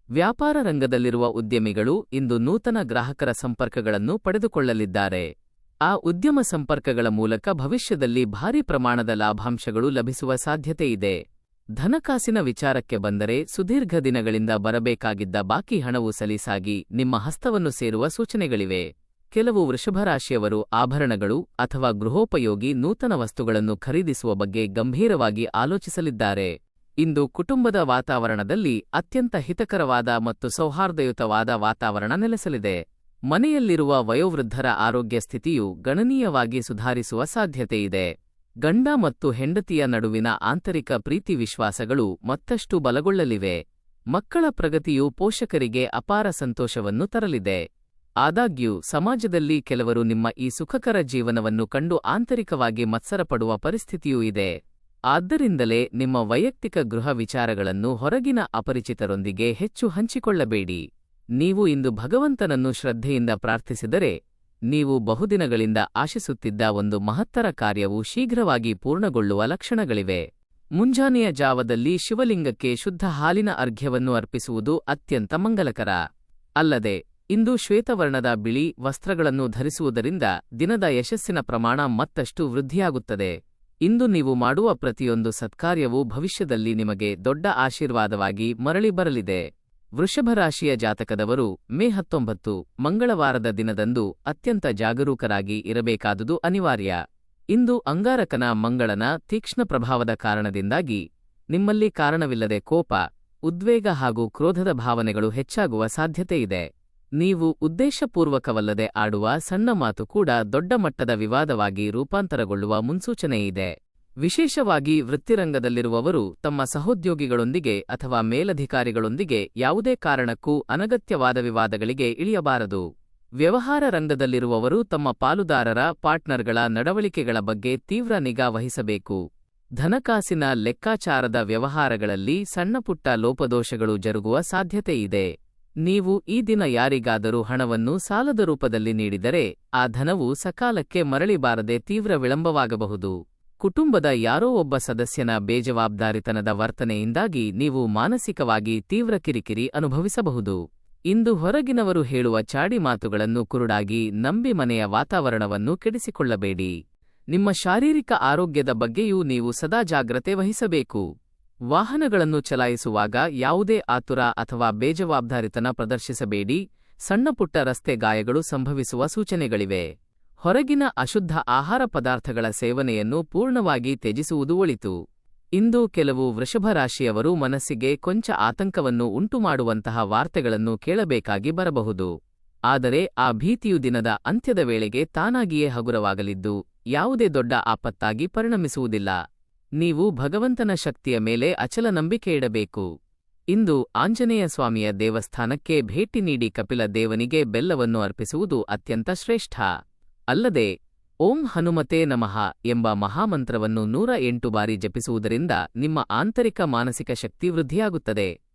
ವ್ಯಾಪಾರ ರಂಗದಲ್ಲಿರುವ ಉದ್ಯಮಿಗಳು ಇಂದು ನೂತನ ಗ್ರಾಹಕರ ಸಂಪರ್ಕಗಳನ್ನು ಪಡೆದುಕೊಳ್ಳಲಿದ್ದಾರೆ. ಆ ಉದ್ಯಮ ಸಂಪರ್ಕಗಳ ಮೂಲಕ ಭವಿಷ್ಯದಲ್ಲಿ ಭಾರೀ ಪ್ರಮಾಣದ ಲಾಭಾಂಶಗಳು ಲಭಿಸುವ ಸಾಧ್ಯತೆಯಿದೆ. ಧನಕಾಸಿನ ವಿಚಾರಕ್ಕೆ ಬಂದರೆ ಸುದೀರ್ಘ ದಿನಗಳಿಂದ ಬರಬೇಕಾಗಿದ್ದ ಬಾಕಿ ಹಣವು ಸಲೀಸಾಗಿ ನಿಮ್ಮ ಹಸ್ತವನ್ನು ಸೇರುವ ಸೂಚನೆಗಳಿವೆ. ಕೆಲವು ವೃಷಭರಾಶಿಯವರು ಆಭರಣಗಳು ಅಥವಾ ಗೃಹೋಪಯೋಗಿ ನೂತನ ವಸ್ತುಗಳನ್ನು ಖರೀದಿಸುವ ಬಗ್ಗೆ ಗಂಭೀರವಾಗಿ ಆಲೋಚಿಸಲಿದ್ದಾರೆ. ಇಂದು ಕುಟುಂಬದ ವಾತಾವರಣದಲ್ಲಿ ಅತ್ಯಂತ ಹಿತಕರವಾದ ಮತ್ತು ಸೌಹಾರ್ದಯುತವಾದ ವಾತಾವರಣ ನೆಲೆಸಲಿದೆ. ಮನೆಯಲ್ಲಿರುವ ವಯೋವೃದ್ಧರ ಆರೋಗ್ಯ ಸ್ಥಿತಿಯು ಗಣನೀಯವಾಗಿ ಸುಧಾರಿಸುವ ಸಾಧ್ಯತೆಯಿದೆ. ಗಂಡ ಮತ್ತು ಹೆಂಡತಿಯ ನಡುವಿನ ಆಂತರಿಕ ಪ್ರೀತಿ ವಿಶ್ವಾಸಗಳು ಮತ್ತಷ್ಟು ಬಲಗೊಳ್ಳಲಿವೆ. ಮಕ್ಕಳ ಪ್ರಗತಿಯು ಪೋಷಕರಿಗೆ ಅಪಾರ ಸಂತೋಷವನ್ನು ತರಲಿದೆ. ಆದಾಗ್ಯೂ ಸಮಾಜದಲ್ಲಿ ಕೆಲವರು ನಿಮ್ಮ ಈ ಸುಖಕರ ಜೀವನವನ್ನು ಕಂಡು ಆಂತರಿಕವಾಗಿ ಮತ್ಸರಪಡುವ ಪರಿಸ್ಥಿತಿಯೂ ಇದೆ. ಆದ್ದರಿಂದಲೇ ನಿಮ್ಮ ವೈಯಕ್ತಿಕ ಗೃಹ ವಿಚಾರಗಳನ್ನು ಹೊರಗಿನ ಅಪರಿಚಿತರೊಂದಿಗೆ ಹೆಚ್ಚು ಹಂಚಿಕೊಳ್ಳಬೇಡಿ. ನೀವು ಇಂದು ಭಗವಂತನನ್ನು ಶ್ರದ್ಧೆಯಿಂದ ಪ್ರಾರ್ಥಿಸಿದರೆ ನೀವು ಬಹುದಿನಗಳಿಂದ ಆಶಿಸುತ್ತಿದ್ದ ಒಂದು ಮಹತ್ತರ ಕಾರ್ಯವು ಶೀಘ್ರವಾಗಿ ಪೂರ್ಣಗೊಳ್ಳುವ ಲಕ್ಷಣಗಳಿವೆ. ಮುಂಜಾನೆಯ ಜಾವದಲ್ಲಿ ಶಿವಲಿಂಗಕ್ಕೆ ಶುದ್ಧ ಹಾಲಿನ ಅರ್ಘ್ಯವನ್ನು ಅರ್ಪಿಸುವುದು ಅತ್ಯಂತ ಮಂಗಲಕರ. ಅಲ್ಲದೆ ಇಂದು ಶ್ವೇತವರ್ಣದ ಬಿಳಿ ವಸ್ತ್ರಗಳನ್ನು ಧರಿಸುವುದರಿಂದ ದಿನದ ಯಶಸ್ಸಿನ ಪ್ರಮಾಣ ಮತ್ತಷ್ಟು ವೃದ್ಧಿಯಾಗುತ್ತದೆ. ಇಂದು ನೀವು ಮಾಡುವ ಪ್ರತಿಯೊಂದು ಸತ್ಕಾರ್ಯವೂ ಭವಿಷ್ಯದಲ್ಲಿ ನಿಮಗೆ ದೊಡ್ಡ ಆಶೀರ್ವಾದವಾಗಿ ಮರಳಿ ಬರಲಿದೆ. ವೃಷಭರಾಶಿಯ ಜಾತಕದವರು ಮೇ 19 ಮಂಗಳವಾರದ ದಿನದಂದು ಅತ್ಯಂತ ಜಾಗರೂಕರಾಗಿ ಇರಬೇಕಾದುದು ಅನಿವಾರ್ಯ. ಇಂದು ಅಂಗಾರಕನ ಮಂಗಳನ ತೀಕ್ಷ್ಣ ಪ್ರಭಾವದ ಕಾರಣದಿಂದಾಗಿ ನಿಮ್ಮಲ್ಲಿ ಕಾರಣವಿಲ್ಲದೆ ಕೋಪ, ಉದ್ವೇಗ ಹಾಗೂ ಕ್ರೋಧದ ಭಾವನೆಗಳು ಹೆಚ್ಚಾಗುವ ಸಾಧ್ಯತೆಯಿದೆ. ನೀವು ಉದ್ದೇಶಪೂರ್ವಕವಲ್ಲದೆ ಆಡುವ ಸಣ್ಣ ಮಾತು ಕೂಡ ದೊಡ್ಡ ಮಟ್ಟದ ವಿವಾದವಾಗಿ ರೂಪಾಂತರಗೊಳ್ಳುವ ಮುನ್ಸೂಚನೆಯಿದೆ. ವಿಶೇಷವಾಗಿ ವೃತ್ತಿರಂಗದಲ್ಲಿರುವವರು ತಮ್ಮ ಸಹೋದ್ಯೋಗಿಗಳೊಂದಿಗೆ ಅಥವಾ ಮೇಲಧಿಕಾರಿಗಳೊಂದಿಗೆ ಯಾವುದೇ ಕಾರಣಕ್ಕೂ ಅನಗತ್ಯವಾದ ವಿವಾದಗಳಿಗೆ ಇಳಿಯಬಾರದು. ವ್ಯವಹಾರ ರಂಗದಲ್ಲಿರುವವರು ತಮ್ಮ ಪಾಲುದಾರರ ಪಾರ್ಟ್ನರ್ಗಳ ನಡವಳಿಕೆಗಳ ಬಗ್ಗೆ ತೀವ್ರ ನಿಗಾ ವಹಿಸಬೇಕು. ಧನಕಾಸಿನ ಲೆಕ್ಕಾಚಾರದ ವ್ಯವಹಾರಗಳಲ್ಲಿ ಸಣ್ಣಪುಟ್ಟ ಲೋಪದೋಷಗಳು ಜರುಗುವ ಸಾಧ್ಯತೆಯಿದೆ. ನೀವು ಈ ದಿನ ಯಾರಿಗಾದರೂ ಹಣವನ್ನು ಸಾಲದ ರೂಪದಲ್ಲಿ ನೀಡಿದರೆ ಆ ಧನವು ಸಕಾಲಕ್ಕೆ ಮರಳಿ ಬಾರದೆ ತೀವ್ರ ವಿಳಂಬವಾಗಬಹುದು. ಕುಟುಂಬದ ಯಾರೋ ಒಬ್ಬ ಸದಸ್ಯನ ಬೇಜವಾಬ್ದಾರಿತನದ ವರ್ತನೆಯಿಂದಾಗಿ ನೀವು ಮಾನಸಿಕವಾಗಿ ತೀವ್ರ ಕಿರಿಕಿರಿ ಅನುಭವಿಸಬಹುದು. ಇಂದು ಹೊರಗಿನವರು ಹೇಳುವ ಚಾಡಿ ಮಾತುಗಳನ್ನು ಕುರುಡಾಗಿ ನಂಬಿ ಮನೆಯ ವಾತಾವರಣವನ್ನು ಕೆಡಿಸಿಕೊಳ್ಳಬೇಡಿ. ನಿಮ್ಮ ಶಾರೀರಿಕ ಆರೋಗ್ಯದ ಬಗ್ಗೆಯೂ ನೀವು ಸದಾ ಜಾಗ್ರತೆ ವಹಿಸಬೇಕು. ವಾಹನಗಳನ್ನು ಚಲಾಯಿಸುವಾಗ ಯಾವುದೇ ಆತುರ ಅಥವಾ ಬೇಜವಾಬ್ದಾರಿತನ ಪ್ರದರ್ಶಿಸಬೇಡಿ. ಸಣ್ಣಪುಟ್ಟ ರಸ್ತೆ ಗಾಯಗಳು ಸಂಭವಿಸುವ ಸೂಚನೆಗಳಿವೆ. ಹೊರಗಿನ ಅಶುದ್ಧ ಆಹಾರ ಪದಾರ್ಥಗಳ ಸೇವನೆಯನ್ನು ಪೂರ್ಣವಾಗಿ ತ್ಯಜಿಸುವುದು ಒಳಿತು. ಇಂದು ಕೆಲವು ವೃಷಭರಾಶಿಯವರು ಮನಸ್ಸಿಗೆ ಕೊಂಚ ಆತಂಕವನ್ನು ಉಂಟುಮಾಡುವಂತಹ ವಾರ್ತೆಗಳನ್ನು ಕೇಳಬೇಕಾಗಿ ಬರಬಹುದು. ಆದರೆ ಆ ಭೀತಿಯು ದಿನದ ಅಂತ್ಯದ ವೇಳೆಗೆ ತಾನಾಗಿಯೇ ಹಗುರವಾಗಲಿದ್ದು ಯಾವುದೇ ದೊಡ್ಡ ಆಪತ್ತಾಗಿ ಪರಿಣಮಿಸುವುದಿಲ್ಲ. ನೀವು ಭಗವಂತನ ಶಕ್ತಿಯ ಮೇಲೆ ಅಚಲ ನಂಬಿಕೆಯಿಡಬೇಕು. ಇಂದು ಆಂಜನೇಯ ಸ್ವಾಮಿಯ ದೇವಸ್ಥಾನಕ್ಕೆ ಭೇಟಿ ನೀಡಿ ಕಪಿಲ ದೇವನಿಗೆ ಬೆಲ್ಲವನ್ನು ಅರ್ಪಿಸುವುದು ಅತ್ಯಂತ ಶ್ರೇಷ್ಠ. ಅಲ್ಲದೆ ಓಂ ಹನುಮತೇ ನಮಃ ಎಂಬ ಮಹಾಮಂತ್ರವನ್ನು 108 ಬಾರಿ ಜಪಿಸುವುದರಿಂದ ನಿಮ್ಮ ಆಂತರಿಕ ಮಾನಸಿಕ ಶಕ್ತಿ ವೃದ್ಧಿಯಾಗುತ್ತದೆ.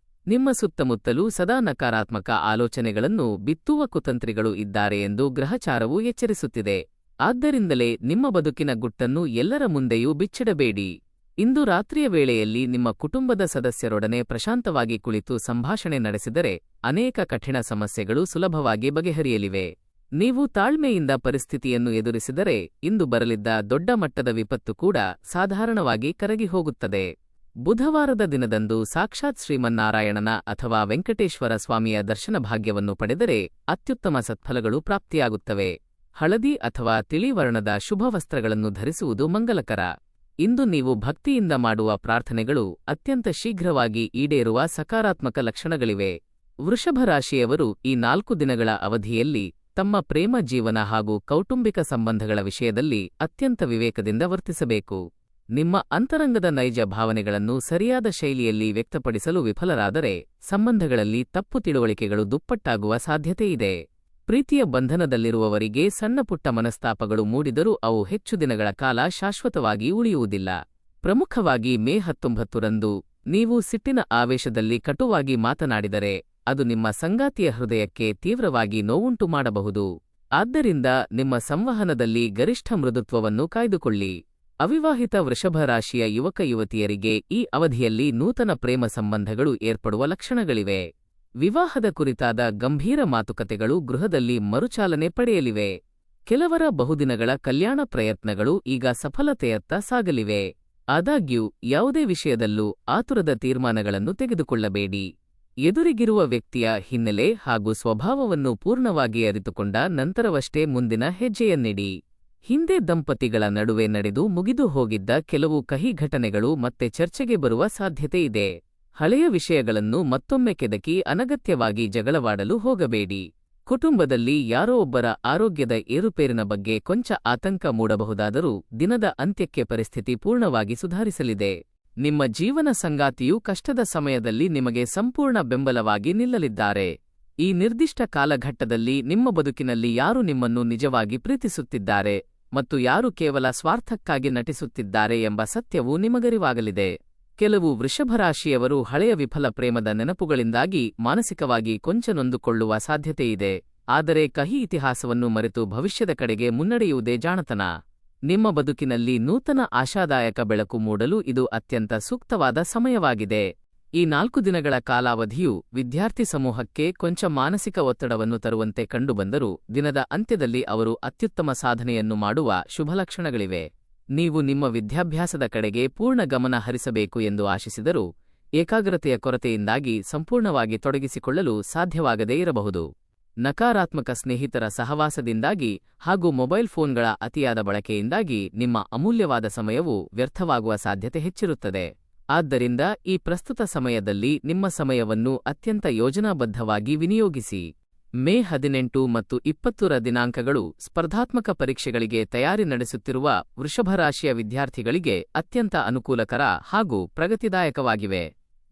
ನಿಮ್ಮ ಸುತ್ತಮುತ್ತಲೂ ಸದಾ ನಕಾರಾತ್ಮಕ ಆಲೋಚನೆಗಳನ್ನು ಬಿತ್ತುವ ಕುತಂತ್ರಿಗಳು ಇದ್ದಾರೆ ಎಂದು ಗ್ರಹಚಾರವು ಎಚ್ಚರಿಸುತ್ತಿದೆ. ಆದ್ದರಿಂದಲೇ ನಿಮ್ಮ ಬದುಕಿನ ಗುಟ್ಟನ್ನು ಎಲ್ಲರ ಮುಂದೆಯೂ ಬಿಚ್ಚಿಡಬೇಡಿ. ಇಂದು ರಾತ್ರಿಯ ವೇಳೆಯಲ್ಲಿ ನಿಮ್ಮ ಕುಟುಂಬದ ಸದಸ್ಯರೊಡನೆ ಪ್ರಶಾಂತವಾಗಿ ಕುಳಿತು ಸಂಭಾಷಣೆ ನಡೆಸಿದರೆ ಅನೇಕ ಕಠಿಣ ಸಮಸ್ಯೆಗಳು ಸುಲಭವಾಗಿ ಬಗೆಹರಿಯಲಿವೆ. ನೀವು ತಾಳ್ಮೆಯಿಂದ ಪರಿಸ್ಥಿತಿಯನ್ನು ಎದುರಿಸಿದರೆ ಇಂದು ಬರಲಿದ್ದ ದೊಡ್ಡ ಮಟ್ಟದ ವಿಪತ್ತು ಕೂಡ ಸಾಧಾರಣವಾಗಿ ಕರಗಿ ಹೋಗುತ್ತದೆ. ಬುಧವಾರದ ದಿನದಂದು ಸಾಕ್ಷಾತ್ ಶ್ರೀಮನ್ನಾರಾಯಣನ ಅಥವಾ ವೆಂಕಟೇಶ್ವರ ಸ್ವಾಮಿಯ ದರ್ಶನ ಭಾಗ್ಯವನ್ನು ಪಡೆದರೆ ಅತ್ಯುತ್ತಮ ಸತ್ಫಲಗಳು ಪ್ರಾಪ್ತಿಯಾಗುತ್ತವೆ. ಹಳದಿ ಅಥವಾ ತಿಳಿ ವರ್ಣದ ಶುಭ ವಸ್ತ್ರಗಳನ್ನು ಧರಿಸುವುದು ಮಂಗಲಕರ. ಇಂದು ನೀವು ಭಕ್ತಿಯಿಂದ ಮಾಡುವ ಪ್ರಾರ್ಥನೆಗಳು ಅತ್ಯಂತ ಶೀಘ್ರವಾಗಿ ಈಡೇರುವ ಸಕಾರಾತ್ಮಕ ಲಕ್ಷಣಗಳಿವೆ. ವೃಷಭರಾಶಿಯವರು ಈ 4 ದಿನಗಳ ಅವಧಿಯಲ್ಲಿ ತಮ್ಮ ಪ್ರೇಮ ಜೀವನ ಹಾಗೂ ಕೌಟುಂಬಿಕ ಸಂಬಂಧಗಳ ವಿಷಯದಲ್ಲಿ ಅತ್ಯಂತ ವಿವೇಕದಿಂದ ವರ್ತಿಸಬೇಕು. ನಿಮ್ಮ ಅಂತರಂಗದ ನೈಜ ಭಾವನೆಗಳನ್ನು ಸರಿಯಾದ ಶೈಲಿಯಲ್ಲಿ ವ್ಯಕ್ತಪಡಿಸಲು ವಿಫಲರಾದರೆ ಸಂಬಂಧಗಳಲ್ಲಿ ತಪ್ಪು ತಿಳುವಳಿಕೆಗಳು ದುಪ್ಪಟ್ಟಾಗುವ ಸಾಧ್ಯತೆಯಿದೆ. ಪ್ರೀತಿಯ ಬಂಧನದಲ್ಲಿರುವವರಿಗೆ ಸಣ್ಣಪುಟ್ಟ ಮನಸ್ತಾಪಗಳು ಮೂಡಿದರೂ ಅವು ಹೆಚ್ಚು ದಿನಗಳ ಕಾಲ ಶಾಶ್ವತವಾಗಿ ಉಳಿಯುವುದಿಲ್ಲ. ಪ್ರಮುಖವಾಗಿ ಮೇ 19ರಂದು ನೀವು ಸಿಟ್ಟಿನ ಆವೇಶದಲ್ಲಿ ಕಟುವಾಗಿ ಮಾತನಾಡಿದರೆ ಅದು ನಿಮ್ಮ ಸಂಗಾತಿಯ ಹೃದಯಕ್ಕೆ ತೀವ್ರವಾಗಿ ನೋವುಂಟು ಮಾಡಬಹುದು. ಆದ್ದರಿಂದ ನಿಮ್ಮ ಸಂವಹನದಲ್ಲಿ ಗರಿಷ್ಠ ಮೃದುತ್ವವನ್ನು ಕಾಯ್ದುಕೊಳ್ಳಿ. ಅವಿವಾಹಿತ ವೃಷಭ ರಾಶಿಯ ಯುವಕ ಯುವತಿಯರಿಗೆ ಈ ಅವಧಿಯಲ್ಲಿ ನೂತನ ಪ್ರೇಮ ಸಂಬಂಧಗಳು ಏರ್ಪಡುವ ಲಕ್ಷಣಗಳಿವೆ. ವಿವಾಹದ ಕುರಿತಾದ ಗಂಭೀರ ಮಾತುಕತೆಗಳು ಗೃಹದಲ್ಲಿ ಮರುಚಾಲನೆ ಪಡೆಯಲಿವೆ. ಕೆಲವರ ಬಹುದಿನಗಳ ಕಲ್ಯಾಣ ಪ್ರಯತ್ನಗಳು ಈಗ ಸಫಲತೆಯತ್ತ ಸಾಗಲಿವೆ. ಆದಾಗ್ಯೂ ಯಾವುದೇ ವಿಷಯದಲ್ಲೂ ಆತುರದ ತೀರ್ಮಾನಗಳನ್ನು ತೆಗೆದುಕೊಳ್ಳಬೇಡಿ. ಎದುರಿಗಿರುವ ವ್ಯಕ್ತಿಯ ಹಿನ್ನೆಲೆ ಹಾಗೂ ಸ್ವಭಾವವನ್ನು ಪೂರ್ಣವಾಗಿ ಅರಿತುಕೊಂಡ ನಂತರವಷ್ಟೇ ಮುಂದಿನ ಹೆಜ್ಜೆಯನ್ನಿಡಿ. ಹಿಂದೆ ದಂಪತಿಗಳ ನಡುವೆ ನಡೆದು ಮುಗಿದು ಹೋಗಿದ್ದ ಕೆಲವು ಕಹಿ ಘಟನೆಗಳು ಮತ್ತೆ ಚರ್ಚೆಗೆ ಬರುವ ಸಾಧ್ಯತೆಯಿದೆ. ಹಳೆಯ ವಿಷಯಗಳನ್ನು ಮತ್ತೊಮ್ಮೆ ಕೆದಕಿ ಅನಗತ್ಯವಾಗಿ ಜಗಳವಾಡಲು ಹೋಗಬೇಡಿ. ಕುಟುಂಬದಲ್ಲಿ ಯಾರೋ ಒಬ್ಬರ ಆರೋಗ್ಯದ ಏರುಪೇರಿನ ಬಗ್ಗೆ ಕೊಂಚ ಆತಂಕ ಮೂಡಬಹುದಾದರೂ ದಿನದ ಅಂತ್ಯಕ್ಕೆ ಪರಿಸ್ಥಿತಿ ಪೂರ್ಣವಾಗಿ ಸುಧಾರಿಸಲಿದೆ. ನಿಮ್ಮ ಜೀವನ ಸಂಗಾತಿಯು ಕಷ್ಟದ ಸಮಯದಲ್ಲಿ ನಿಮಗೆ ಸಂಪೂರ್ಣ ಬೆಂಬಲವಾಗಿ ನಿಲ್ಲಲಿದ್ದಾರೆ. ಈ ನಿರ್ದಿಷ್ಟ ಕಾಲಘಟ್ಟದಲ್ಲಿ ನಿಮ್ಮ ಬದುಕಿನಲ್ಲಿ ಯಾರು ನಿಮ್ಮನ್ನು ನಿಜವಾಗಿ ಪ್ರೀತಿಸುತ್ತಿದ್ದಾರೆ ಮತ್ತು ಯಾರು ಕೇವಲ ಸ್ವಾರ್ಥಕ್ಕಾಗಿ ನಟಿಸುತ್ತಿದ್ದಾರೆ ಎಂಬ ಸತ್ಯವು ನಿಮಗರಿವಾಗಲಿದೆ. ಕೆಲವು ವೃಷಭರಾಶಿಯವರು ಹಳೆಯ ವಿಫಲ ಪ್ರೇಮದ ನೆನಪುಗಳಿಂದಾಗಿ ಮಾನಸಿಕವಾಗಿ ಕೊಂಚ ನೊಂದುಕೊಳ್ಳುವ ಸಾಧ್ಯತೆಯಿದೆ. ಆದರೆ ಕಹಿ ಇತಿಹಾಸವನ್ನು ಮರೆತು ಭವಿಷ್ಯದ ಕಡೆಗೆ ಮುನ್ನಡೆಯುವುದೇ ಜಾಣತನ. ನಿಮ್ಮ ಬದುಕಿನಲ್ಲಿ ನೂತನ ಆಶಾದಾಯಕ ಬೆಳಕು ಮೂಡಲು ಇದು ಅತ್ಯಂತ ಸೂಕ್ತವಾದ ಸಮಯವಾಗಿದೆ. ಈ 4 ದಿನಗಳ ಕಾಲಾವಧಿಯು ವಿದ್ಯಾರ್ಥಿ ಸಮೂಹಕ್ಕೆ ಕೊಂಚ ಮಾನಸಿಕ ಒತ್ತಡವನ್ನು ತರುವಂತೆ ಕಂಡುಬಂದರೂ ದಿನದ ಅಂತ್ಯದಲ್ಲಿ ಅವರು ಅತ್ಯುತ್ತಮ ಸಾಧನೆಯನ್ನು ಮಾಡುವ ಶುಭಲಕ್ಷಣಗಳಿವೆ. ನೀವು ನಿಮ್ಮ ವಿದ್ಯಾಭ್ಯಾಸದ ಕಡೆಗೆ ಪೂರ್ಣ ಗಮನ ಹರಿಸಬೇಕು ಎಂದು ಆಶಿಸಿದರೂ ಏಕಾಗ್ರತೆಯ ಕೊರತೆಯಿಂದಾಗಿ ಸಂಪೂರ್ಣವಾಗಿ ತೊಡಗಿಸಿಕೊಳ್ಳಲು ಸಾಧ್ಯವಾಗದೇ ಇರಬಹುದು. ನಕಾರಾತ್ಮಕ ಸ್ನೇಹಿತರ ಸಹವಾಸದಿಂದಾಗಿ ಹಾಗೂ ಮೊಬೈಲ್ ಫೋನ್ಗಳ ಅತಿಯಾದ ಬಳಕೆಯಿಂದಾಗಿ ನಿಮ್ಮ ಅಮೂಲ್ಯವಾದ ಸಮಯವು ವ್ಯರ್ಥವಾಗುವ ಸಾಧ್ಯತೆ ಹೆಚ್ಚಿರುತ್ತದೆ. ಆದ್ದರಿಂದ ಈ ಪ್ರಸ್ತುತ ಸಮಯದಲ್ಲಿ ನಿಮ್ಮ ಸಮಯವನ್ನು ಅತ್ಯಂತ ಯೋಜನಾಬದ್ಧವಾಗಿ ವಿನಿಯೋಗಿಸಿ. ಮೇ 18 ಮತ್ತು 20ರ ದಿನಾಂಕಗಳು ಸ್ಪರ್ಧಾತ್ಮಕ ಪರೀಕ್ಷೆಗಳಿಗೆ ತಯಾರಿ ನಡೆಸುತ್ತಿರುವ ವೃಷಭರಾಶಿಯ ವಿದ್ಯಾರ್ಥಿಗಳಿಗೆ ಅತ್ಯಂತ ಅನುಕೂಲಕರ ಹಾಗೂ ಪ್ರಗತಿದಾಯಕವಾಗಿವೆ.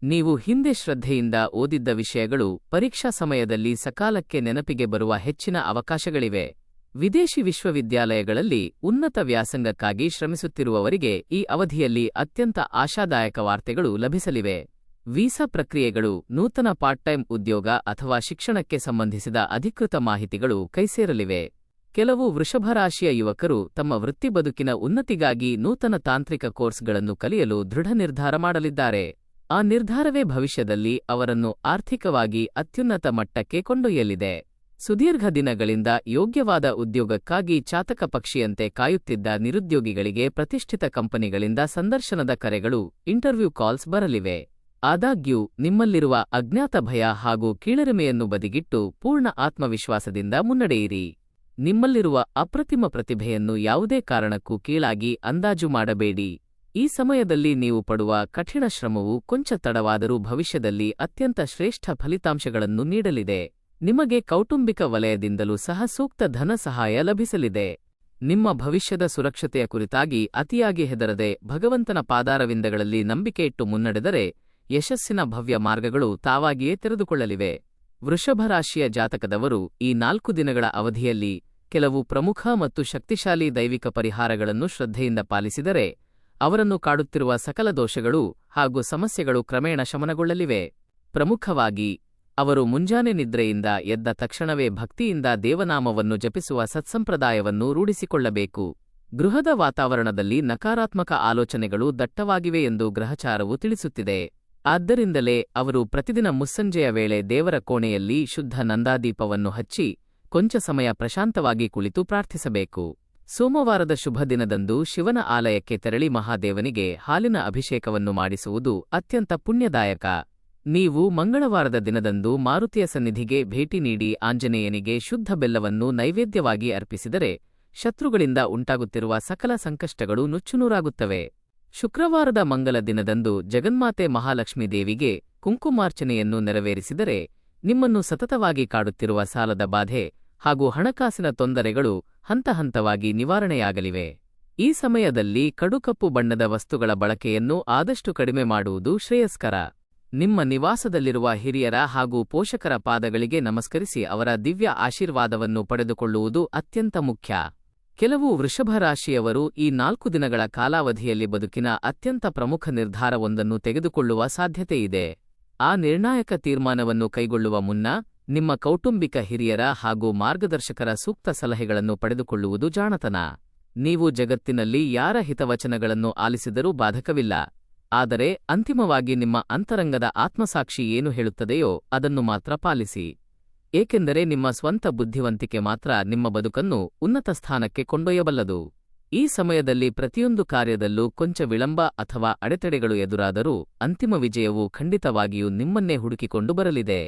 ನೀವು ಹಿಂದೆ ಶ್ರದ್ಧೆಯಿಂದ ಓದಿದ್ದ ವಿಷಯಗಳು ಪರೀಕ್ಷಾ ಸಮಯದಲ್ಲಿ ಸಕಾಲಕ್ಕೆ ನೆನಪಿಗೆ ಬರುವ ಹೆಚ್ಚಿನ ಅವಕಾಶಗಳಿವೆ. ವಿದೇಶಿ ವಿಶ್ವವಿದ್ಯಾಲಯಗಳಲ್ಲಿ ಉನ್ನತ ವ್ಯಾಸಂಗಕ್ಕಾಗಿ ಶ್ರಮಿಸುತ್ತಿರುವವರಿಗೆ ಈ ಅವಧಿಯಲ್ಲಿ ಅತ್ಯಂತ ಆಶಾದಾಯಕ ವಾರ್ತೆಗಳು ಲಭಿಸಲಿವೆ. ವೀಸಾ ಪ್ರಕ್ರಿಯೆಗಳು, ನೂತನ ಪಾರ್ಟ್ ಟೈಮ್ ಉದ್ಯೋಗ ಅಥವಾ ಶಿಕ್ಷಣಕ್ಕೆ ಸಂಬಂಧಿಸಿದ ಅಧಿಕೃತ ಮಾಹಿತಿಗಳು ಕೈಸೇರಲಿವೆ. ಕೆಲವು ವೃಷಭರಾಶಿಯ ಯುವಕರು ತಮ್ಮ ವೃತ್ತಿ ಬದುಕಿನ ಉನ್ನತಿಗಾಗಿ ನೂತನ ತಾಂತ್ರಿಕ ಕೋರ್ಸ್ಗಳನ್ನು ಕಲಿಯಲು ದೃಢ ನಿರ್ಧಾರ ಮಾಡಲಿದ್ದಾರೆ. ಆ ನಿರ್ಧಾರವೇ ಭವಿಷ್ಯದಲ್ಲಿ ಅವರನ್ನು ಆರ್ಥಿಕವಾಗಿ ಅತ್ಯುನ್ನತ ಮಟ್ಟಕ್ಕೆ ಕೊಂಡೊಯ್ಯಲಿದೆ. ಸುದೀರ್ಘ ದಿನಗಳಿಂದ ಯೋಗ್ಯವಾದ ಉದ್ಯೋಗಕ್ಕಾಗಿ ಚಾತಕ ಪಕ್ಷಿಯಂತೆ ಕಾಯುತ್ತಿದ್ದ ನಿರುದ್ಯೋಗಿಗಳಿಗೆ ಪ್ರತಿಷ್ಠಿತ ಕಂಪನಿಗಳಿಂದ ಸಂದರ್ಶನದ ಕರೆಗಳು, ಇಂಟರ್ವ್ಯೂ ಕಾಲ್ಸ್ ಬರಲಿವೆ. ಆದಾಗ್ಯೂ ನಿಮ್ಮಲ್ಲಿರುವ ಅಜ್ಞಾತ ಭಯ ಹಾಗೂ ಕೀಳರಿಮೆಯನ್ನು ಬದಿಗಿಟ್ಟು ಪೂರ್ಣ ಆತ್ಮವಿಶ್ವಾಸದಿಂದ ಮುನ್ನಡೆಯಿರಿ. ನಿಮ್ಮಲ್ಲಿರುವ ಅಪ್ರತಿಮ ಪ್ರತಿಭೆಯನ್ನು ಯಾವುದೇ ಕಾರಣಕ್ಕೂ ಕೀಳಾಗಿ ಅಂದಾಜು ಮಾಡಬೇಡಿ. ಈ ಸಮಯದಲ್ಲಿ ನೀವು ಪಡುವ ಕಠಿಣ ಶ್ರಮವು ಕೊಂಚ ತಡವಾದರೂ ಭವಿಷ್ಯದಲ್ಲಿ ಅತ್ಯಂತ ಶ್ರೇಷ್ಠ ಫಲಿತಾಂಶಗಳನ್ನು ನೀಡಲಿದೆ. ನಿಮಗೆ ಕೌಟುಂಬಿಕ ವಲಯದಿಂದಲೂ ಸಹ ಸೂಕ್ತ ಧನ ಸಹಾಯ ಲಭಿಸಲಿದೆ. ನಿಮ್ಮ ಭವಿಷ್ಯದ ಸುರಕ್ಷತೆಯ ಕುರಿತಾಗಿ ಅತಿಯಾಗಿ ಹೆದರದೆ ಭಗವಂತನ ಪಾದಾರವಿಂದಗಳಲ್ಲಿ ನಂಬಿಕೆಯಿಟ್ಟು ಮುನ್ನಡೆದರೆ ಯಶಸ್ಸಿನ ಭವ್ಯ ಮಾರ್ಗಗಳು ತಾವಾಗಿಯೇ ತೆರೆದುಕೊಳ್ಳಲಿವೆ. ವೃಷಭರಾಶಿಯ ಜಾತಕದವರು ಈ 4 ದಿನಗಳ ಅವಧಿಯಲ್ಲಿ ಕೆಲವು ಪ್ರಮುಖ ಮತ್ತು ಶಕ್ತಿಶಾಲಿ ದೈವಿಕ ಪರಿಹಾರಗಳನ್ನು ಶ್ರದ್ಧೆಯಿಂದ ಪಾಲಿಸಿದರೆ ಅವರನ್ನು ಕಾಡುತ್ತಿರುವ ಸಕಲ ದೋಷಗಳು ಹಾಗೂ ಸಮಸ್ಯೆಗಳು ಕ್ರಮೇಣ ಶಮನಗೊಳ್ಳಲಿವೆ. ಪ್ರಮುಖವಾಗಿ ಅವರು ಮುಂಜಾನೆ ನಿದ್ರೆಯಿಂದ ಎದ್ದ ತಕ್ಷಣವೇ ಭಕ್ತಿಯಿಂದ ದೇವನಾಮವನ್ನು ಜಪಿಸುವ ಸತ್ಸಂಪ್ರದಾಯವನ್ನು ರೂಢಿಸಿಕೊಳ್ಳಬೇಕು. ಗೃಹದ ವಾತಾವರಣದಲ್ಲಿ ನಕಾರಾತ್ಮಕ ಆಲೋಚನೆಗಳು ದಟ್ಟವಾಗಿವೆ ಎಂದು ಗ್ರಹಚಾರವು ತಿಳಿಸುತ್ತಿದೆ. ಆದ್ದರಿಂದಲೇ ಅವರು ಪ್ರತಿದಿನ ಮುಸ್ಸಂಜೆಯ ವೇಳೆ ದೇವರ ಕೋಣೆಯಲ್ಲಿ ಶುದ್ಧ ನಂದಾದೀಪವನ್ನು ಹಚ್ಚಿ ಕೊಂಚ ಸಮಯ ಪ್ರಶಾಂತವಾಗಿ ಕುಳಿತು ಪ್ರಾರ್ಥಿಸಬೇಕು. ಸೋಮವಾರದ ಶುಭ ದಿನದಂದು ಶಿವನ ಆಲಯಕ್ಕೆ ತೆರಳಿ ಮಹಾದೇವನಿಗೆ ಹಾಲಿನ ಅಭಿಷೇಕವನ್ನು ಮಾಡಿಸುವುದು ಅತ್ಯಂತ ಪುಣ್ಯದಾಯಕ. ನೀವು ಮಂಗಳವಾರದ ದಿನದಂದು ಮಾರುತಿಯ ಸನ್ನಿಧಿಗೆ ಭೇಟಿ ನೀಡಿ ಆಂಜನೇಯನಿಗೆ ಶುದ್ಧ ಬೆಲ್ಲವನ್ನು ನೈವೇದ್ಯವಾಗಿ ಅರ್ಪಿಸಿದರೆ ಶತ್ರುಗಳಿಂದ ಉಂಟಾಗುತ್ತಿರುವ ಸಕಲ ಸಂಕಷ್ಟಗಳು ನುಚ್ಚುನೂರಾಗುತ್ತವೆ. ಶುಕ್ರವಾರದ ಮಂಗಲ ದಿನದಂದು ಜಗನ್ಮಾತೆ ಮಹಾಲಕ್ಷ್ಮೀ ದೇವಿಗೆ ಕುಂಕುಮಾರ್ಚನೆಯನ್ನು ನೆರವೇರಿಸಿದರೆ ನಿಮ್ಮನ್ನು ಸತತವಾಗಿ ಕಾಡುತ್ತಿರುವ ಸಾಲದ ಬಾಧೆ ಹಾಗೂ ಹಣಕಾಸಿನ ತೊಂದರೆಗಳು ಹಂತಹಂತವಾಗಿ ನಿವಾರಣೆಯಾಗಲಿವೆ. ಈ ಸಮಯದಲ್ಲಿ ಕಡುಕಪ್ಪು ಬಣ್ಣದ ವಸ್ತುಗಳ ಬಳಕೆಯನ್ನು ಆದಷ್ಟು ಕಡಿಮೆ ಮಾಡುವುದು ಶ್ರೇಯಸ್ಕರ. ನಿಮ್ಮ ನಿವಾಸದಲ್ಲಿರುವ ಹಿರಿಯರ ಹಾಗೂ ಪೋಷಕರ ಪಾದಗಳಿಗೆ ನಮಸ್ಕರಿಸಿ ಅವರ ದಿವ್ಯ ಆಶೀರ್ವಾದವನ್ನು ಪಡೆದುಕೊಳ್ಳುವುದು ಅತ್ಯಂತ ಮುಖ್ಯ. ಕೆಲವು ವೃಷಭ ರಾಶಿಯವರು ಈ 4 ದಿನಗಳ ಕಾಲಾವಧಿಯಲ್ಲಿ ಬದುಕಿನ ಅತ್ಯಂತ ಪ್ರಮುಖ ನಿರ್ಧಾರವೊಂದನ್ನು ತೆಗೆದುಕೊಳ್ಳುವ ಸಾಧ್ಯತೆಯಿದೆ. ಆ ನಿರ್ಣಾಯಕ ತೀರ್ಮಾನವನ್ನು ಕೈಗೊಳ್ಳುವ ಮುನ್ನ ನಿಮ್ಮ ಕೌಟುಂಬಿಕ ಹಿರಿಯರ ಹಾಗೂ ಮಾರ್ಗದರ್ಶಕರ ಸೂಕ್ತ ಸಲಹೆಗಳನ್ನು ಪಡೆದುಕೊಳ್ಳುವುದು ಜಾಣತನ. ನೀವು ಜಗತ್ತಿನಲ್ಲಿ ಯಾರ ಹಿತವಚನಗಳನ್ನು ಆಲಿಸಿದರೂ ಬಾಧಕವಿಲ್ಲ, ಆದರೆ ಅಂತಿಮವಾಗಿ ನಿಮ್ಮ ಅಂತರಂಗದ ಆತ್ಮಸಾಕ್ಷಿ ಏನು ಹೇಳುತ್ತದೆಯೋ ಅದನ್ನು ಮಾತ್ರ ಪಾಲಿಸಿ. ಏಕೆಂದರೆ ನಿಮ್ಮ ಸ್ವಂತ ಬುದ್ಧಿವಂತಿಕೆ ಮಾತ್ರ ನಿಮ್ಮ ಬದುಕನ್ನು ಉನ್ನತ ಸ್ಥಾನಕ್ಕೆ ಕೊಂಡೊಯ್ಯಬಲ್ಲದು. ಈ ಸಮಯದಲ್ಲಿ ಪ್ರತಿಯೊಂದು ಕಾರ್ಯದಲ್ಲೂ ಕೊಂಚ ವಿಳಂಬ ಅಥವಾ ಅಡೆತಡೆಗಳು ಎದುರಾದರೂ ಅಂತಿಮ ವಿಜಯವು ಖಂಡಿತವಾಗಿಯೂ ನಿಮ್ಮನ್ನೇ ಹುಡುಕಿಕೊಂಡು ಬರಲಿದೆ.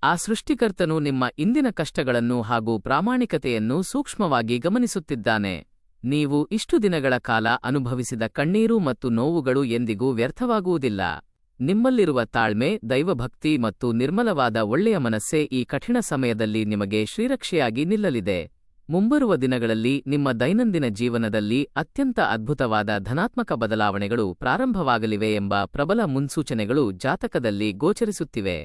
ಆ ಸೃಷ್ಟಿಕರ್ತನು ನಿಮ್ಮ ಇಂದಿನ ಕಷ್ಟಗಳನ್ನು ಹಾಗೂ ಪ್ರಾಮಾಣಿಕತೆಯನ್ನು ಸೂಕ್ಷ್ಮವಾಗಿ ಗಮನಿಸುತ್ತಿದ್ದಾನೆ. ನೀವು ಇಷ್ಟು ದಿನಗಳ ಕಾಲ ಅನುಭವಿಸಿದ ಕಣ್ಣೀರು ಮತ್ತು ನೋವುಗಳು ಎಂದಿಗೂ ವ್ಯರ್ಥವಾಗುವುದಿಲ್ಲ. ನಿಮ್ಮಲ್ಲಿರುವ ತಾಳ್ಮೆ, ದೈವಭಕ್ತಿ ಮತ್ತು ನಿರ್ಮಲವಾದ ಒಳ್ಳೆಯ ಮನಸ್ಸೇ ಈ ಕಠಿಣ ಸಮಯದಲ್ಲಿ ನಿಮಗೆ ಶ್ರೀರಕ್ಷೆಯಾಗಿ ನಿಲ್ಲಲಿದೆ. ಮುಂಬರುವ ದಿನಗಳಲ್ಲಿ ನಿಮ್ಮ ದೈನಂದಿನ ಜೀವನದಲ್ಲಿ ಅತ್ಯಂತ ಅದ್ಭುತವಾದ ಧನಾತ್ಮಕ ಬದಲಾವಣೆಗಳು ಪ್ರಾರಂಭವಾಗಲಿವೆ ಎಂಬ ಪ್ರಬಲ ಮುನ್ಸೂಚನೆಗಳು ಜಾತಕದಲ್ಲಿ ಗೋಚರಿಸುತ್ತಿವೆ.